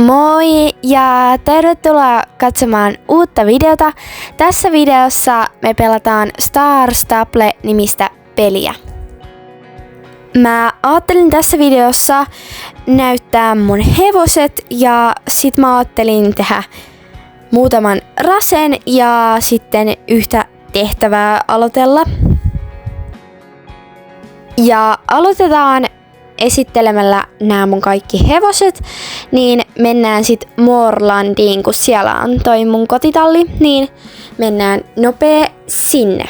Moi ja tervetuloa katsomaan uutta videota. Tässä videossa me pelataan Star Stable-nimistä peliä. Mä ajattelin tässä videossa näyttää mun hevoset ja sit mä ajattelin tehdä muutaman rasen ja sitten yhtä tehtävää aloitella. Ja aloitetaan esittelemällä nämä mun kaikki hevoset, niin mennään sit Moorlandiin, kun siellä on toi mun kotitalli, niin mennään nopea sinne.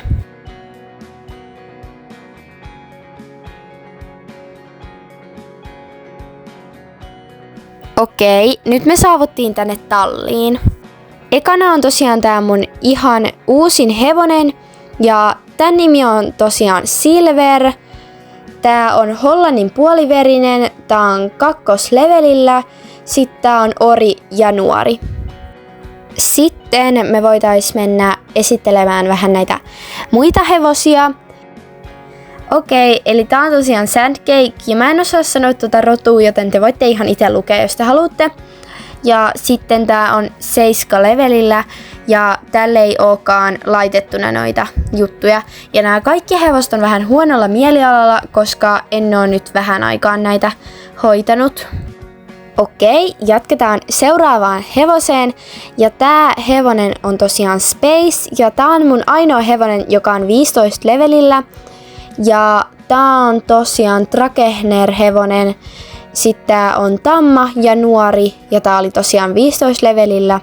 Okei, nyt me saavuttiin tänne talliin. Ekana on tosiaan tää mun ihan uusin hevonen, ja tän nimi on tosiaan Silver. Tää on Hollannin puoliverinen, tää on kakkoslevelillä, sit tää on ori ja nuori. Sitten me voitais mennä esittelemään vähän näitä muita hevosia. Okei, eli tää on tosiaan Sandcake ja mä en osaa sanoa tuota rotua, joten te voitte ihan itse lukea, jos te haluatte. Ja sitten tää on 7 levelillä ja tälle ei ookaan laitettuna noita juttuja. Ja nämä kaikki hevoset on vähän huonolla mielialalla, koska en oo nyt vähän aikaan näitä hoitanut. Okei, jatketaan seuraavaan hevoseen. Ja tää hevonen on tosiaan Space ja tää on mun ainoa hevonen, joka on 15 levelillä. Ja tää on tosiaan Trakehner hevonen. Sitten tää on tamma ja nuori ja tää oli tosiaan 15 levelillä.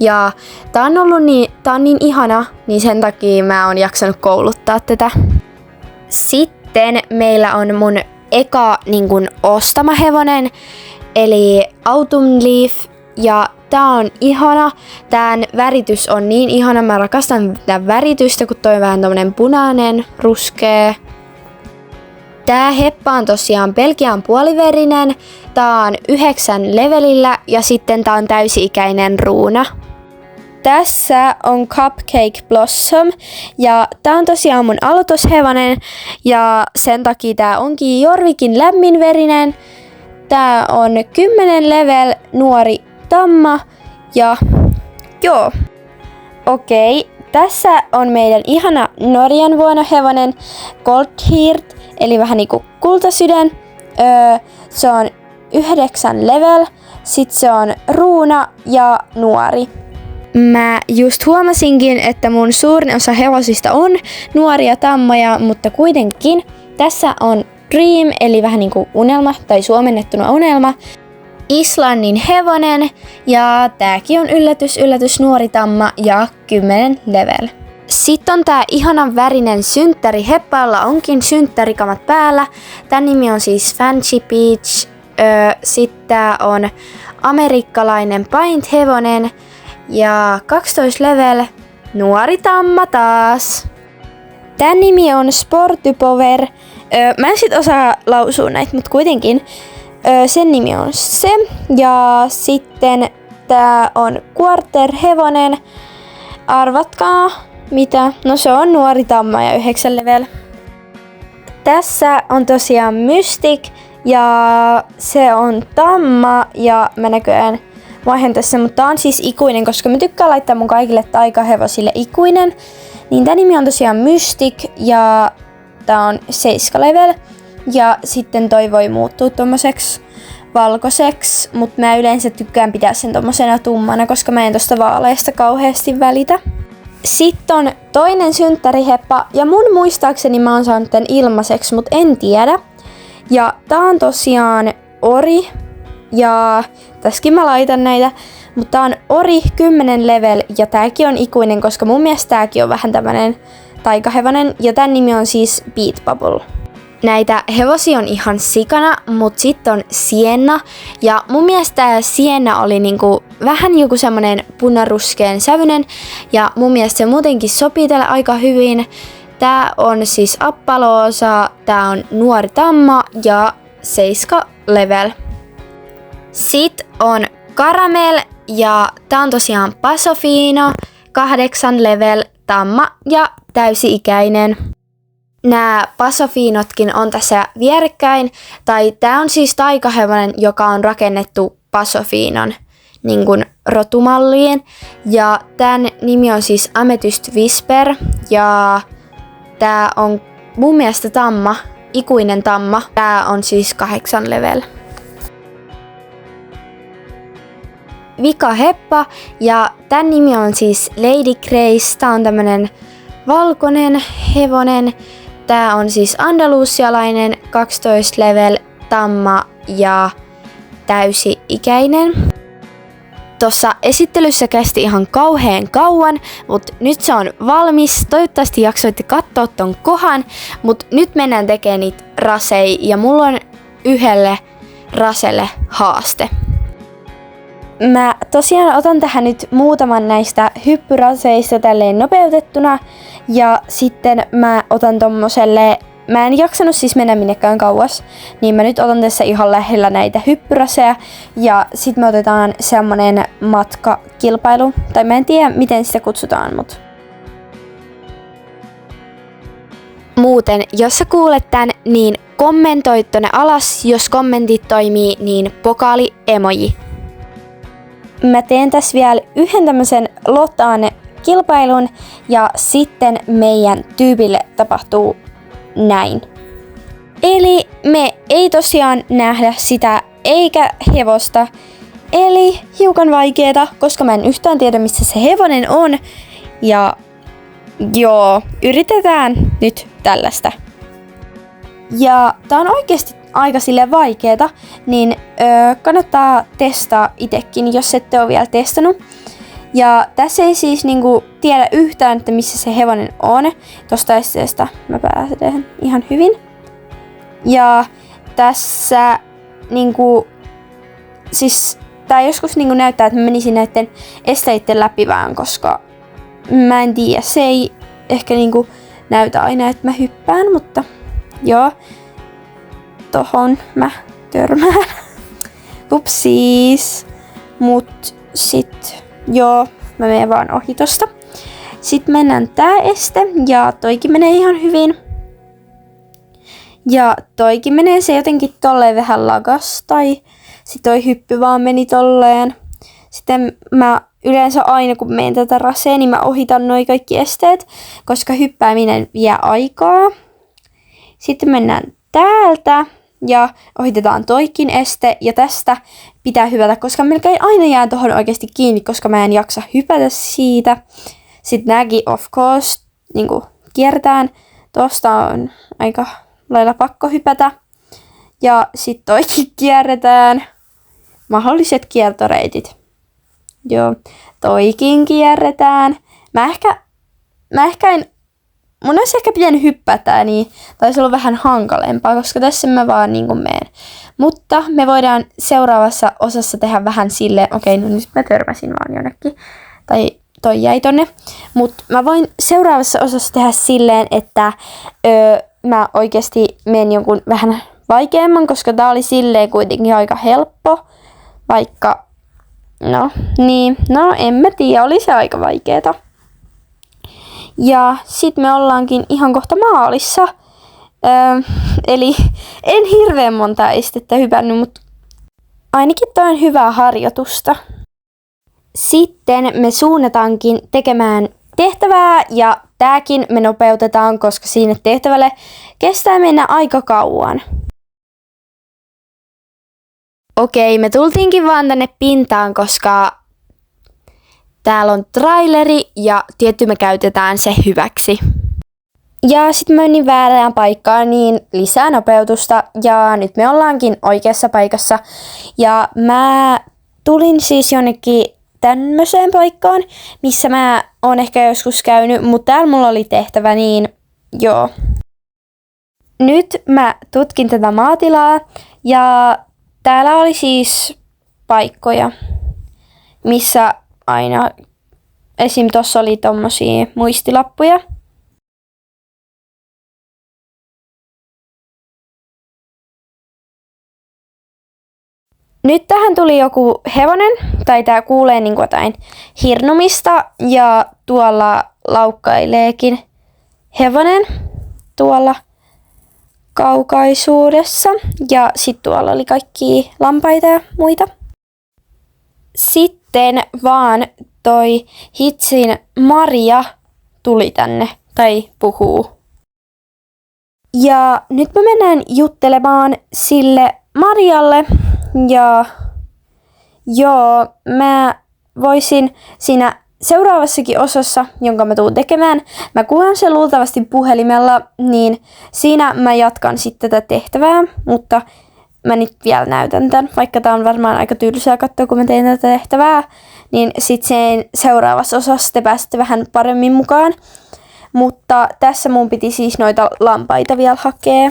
Ja tää on niin ihana, niin sen takia mä oon jaksanut kouluttaa tätä. Sitten meillä on mun eka ostama hevonen, eli Autumn Leaf. Ja tää on ihana. Tän väritys on niin ihana, mä rakastan tätä väritystä, kun toi on vähän tommonen punainen, ruskea. Tää heppa on tosiaan Belgian puoliverinen, tää on 9 levelillä ja sitten tää on täysi-ikäinen ruuna. Tässä on Cupcake Blossom ja tää on tosiaan mun aloitushevonen ja sen takia tää onkin Jorvikin lämminverinen. Tää on 10 level, nuori tamma ja joo. Okei, tässä on meidän ihana Norjan vuonohevonen Goldheart. Eli vähän niinku kultasydän. Se on 9 level. Sitten se on ruuna ja nuori. Mä just huomasinkin, että mun suurin osa hevosista on nuoria tammoja, mutta kuitenkin tässä on Dream, eli vähän niinku unelma tai suomennettuna unelma. Islannin hevonen ja tääkin on yllätys nuori tamma ja 10 level. Sitten on tää ihanan värinen synttäri heppa, jolla onkin synttärikamat päällä. Tän nimi on siis Fancy Peach. Sitten tää on amerikkalainen Paint hevonen ja 12 level, nuori tamma taas. Tän nimi on Sporty Power. Mä en sit osaa lausua näitä, mut kuitenkin. Sen nimi on se. Ja sitten tää on Quarter hevonen. Arvatkaa. Mitä? No se on nuori tamma ja 9 level. Tässä on tosiaan Mystic ja se on tamma ja mä näköjään vaihan tässä, mutta tää on siis ikuinen, koska mä tykkään laittaa mun kaikille taikahevosille ikuinen. Niin tää nimi on tosiaan Mystic ja tää on 7 level ja sitten toi voi muuttua tommoseksi valkoiseksi, mutta mä yleensä tykkään pitää sen tommosena tummana, koska mä en tosta vaaleasta kauheasti välitä. Sitten on toinen synttäriheppa ja mun muistaakseni mä oon saanut tän ilmaiseksi, mut en tiedä. Ja tää on tosiaan ori ja tässäkin mä laitan näitä, mutta tää on ori 10 level ja tääkin on ikuinen, koska mun mielestä tääkin on vähän tämmönen taikahevonen ja tän nimi on siis Beat Bubble. Näitä hevosia on ihan sikana, mut sitten on Sienna. Ja mun mielestä Sienna oli vähän joku semmonen punaruskeen sävynen. Ja mun mielestä se muutenkin sopii tälle aika hyvin. Tää on siis Appaloosa, tää on nuori tamma ja 7 level. Sitten on Caramel ja tää on tosiaan Pasofino, 8 level, tamma ja täysi-ikäinen. Nämä pasofiinotkin on tässä vierekkäin, tai tää on siis taikahevonen, joka on rakennettu Pasofiinan niin kuin rotumalliin. Ja tämän nimi on siis Amethyst Whisper ja tää on mun mielestä tamma, ikuinen tamma. Tää on siis 8 level. Vika heppa ja tän nimi on siis Lady Grace. Tää on tämmönen valkoinen hevonen. Tää on siis andalusialainen 12 level tamma ja täysi-ikäinen. Tuossa esittelyssä kesti ihan kauheen kauan, mutta nyt se on valmis. Toivottavasti jaksoitte katsoa ton kohan, mutta nyt mennään tekemään niitä raseja ja mulla on yhdelle raselle haaste. Mä tosiaan otan tähän nyt muutaman näistä hyppyraseista tälleen nopeutettuna ja sitten mä otan tommoselle, mä en jaksanut siis mennä minnekään kauas, niin mä nyt otan tässä ihan lähellä näitä hyppyraseja ja sit me otetaan semmonen matkakilpailu, tai mä en tiedä miten sitä kutsutaan, mut muuten, jos sä kuulet tän, niin kommentoi tonne alas, jos kommentit toimii, niin pokaali emoji. Mä teen tässä vielä yhden tämmösen lotaan kilpailun ja sitten meidän tyypille tapahtuu näin. Eli me ei tosiaan nähdä sitä eikä hevosta, eli hiukan vaikeeta, koska mä en yhtään tiedä missä se hevonen on. Ja joo, yritetään nyt tällaista. Ja tää on oikeesti aika sille vaikeeta, niin kannattaa testaa itekin, jos ette ole vielä testannut. Ja tässä ei siis niinku tiedä yhtään, että missä se hevonen on. Tosta esteestä mä pääsen ihan hyvin. Ja tässä niinku, siis tää joskus niinku näyttää, että mä menisin näiden esteiden läpi vähän, koska mä en tiedä, se ei ehkä niinku näytä aina, että mä hyppään, mutta joo. Tohon mä törmään. Upsiis. Mut sit joo, mä menen vaan ohi tosta. Sitten mennään tää este ja toikin menee ihan hyvin. Ja toikin menee se jotenkin tolleen vähän lagas tai sit toi hyppy vaan meni tolleen. Sitten mä yleensä aina kun menen tätä rasea, niin mä ohitan noi kaikki esteet, koska hyppääminen vie aikaa. Sitten mennään täältä ja ohitetaan toikin este ja tästä pitää hypätä, koska melkein aina jää tohon oikeasti kiinni, koska mä en jaksa hypätä siitä. Sitten nääkin of course niinku kiertään. Tosta on aika lailla pakko hypätä. Ja sit toikin kierretään. Mahdolliset kiertoreitit. Joo, toikin kierretään. Mun olisi ehkä pitänyt hyppätä, niin taisi olla vähän hankalempaa, koska tässä mä vaan niinku meen. Mutta me voidaan seuraavassa osassa tehdä vähän silleen, okei, no nyt mä törmäsin vaan jonnekin, tai toi jäi tonne. Mutta mä voin seuraavassa osassa tehdä silleen, että mä oikeasti menen jonkun vähän vaikeamman, koska tää oli silleen kuitenkin aika helppo, vaikka, en mä tiedä, oli se aika vaikeeta. Ja sit me ollaankin ihan kohta maalissa. Eli en hirveän monta estettä hypännyt, mutta ainakin toi on hyvää harjoitusta. Sitten me suunnataankin tekemään tehtävää ja tääkin me nopeutetaan, koska siinä tehtävälle kestää mennä aika kauan. Okei, me tultiinkin vaan tänne pintaan, koska täällä on traileri ja tietty me käytetään se hyväksi. Ja sit mä menin väärään paikkaan, niin lisää nopeutusta ja nyt me ollaankin oikeassa paikassa. Ja mä tulin siis jonnekin tämmöiseen paikkaan, missä mä oon ehkä joskus käynyt, mutta täällä mulla oli tehtävä, niin joo. Nyt mä tutkin tätä maatilaa ja täällä oli siis paikkoja, missä aina esim. Tossa oli tommosia muistilappuja. Nyt tähän tuli joku hevonen, tai tää kuulee niinku jotain hirnumista, ja tuolla laukkaileekin hevonen tuolla kaukaisuudessa. Ja sit tuolla oli kaikki lampaita ja muita. sitten vaan toi Hitsin Maria tuli tänne tai puhuu. Ja nyt mä mennään juttelemaan sille Marialle ja joo, mä voisin siinä seuraavassakin osassa, jonka mä tuun tekemään, mä kuulen sen luultavasti puhelimella, niin siinä mä jatkan sitten tätä tehtävää, mutta mä nyt vielä näytän tän, vaikka tää on varmaan aika tylsää katsoa, kun mä teen tätä tehtävää, niin sit sen seuraavassa osassa te pääsette vähän paremmin mukaan. Mutta tässä mun piti siis noita lampaita vielä hakea.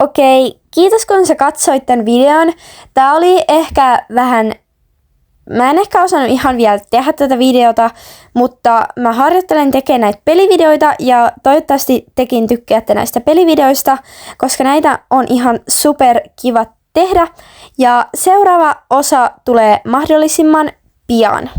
Okei, kiitos kun sä katsoit tän videon. Tää oli ehkä vähän... Mä en ehkä osannut ihan vielä tehdä tätä videota, mutta mä harjoittelen tekemään näitä pelivideoita ja toivottavasti tekin tykkäätte näistä pelivideoista, koska näitä on ihan super kiva tehdä. Ja seuraava osa tulee mahdollisimman pian.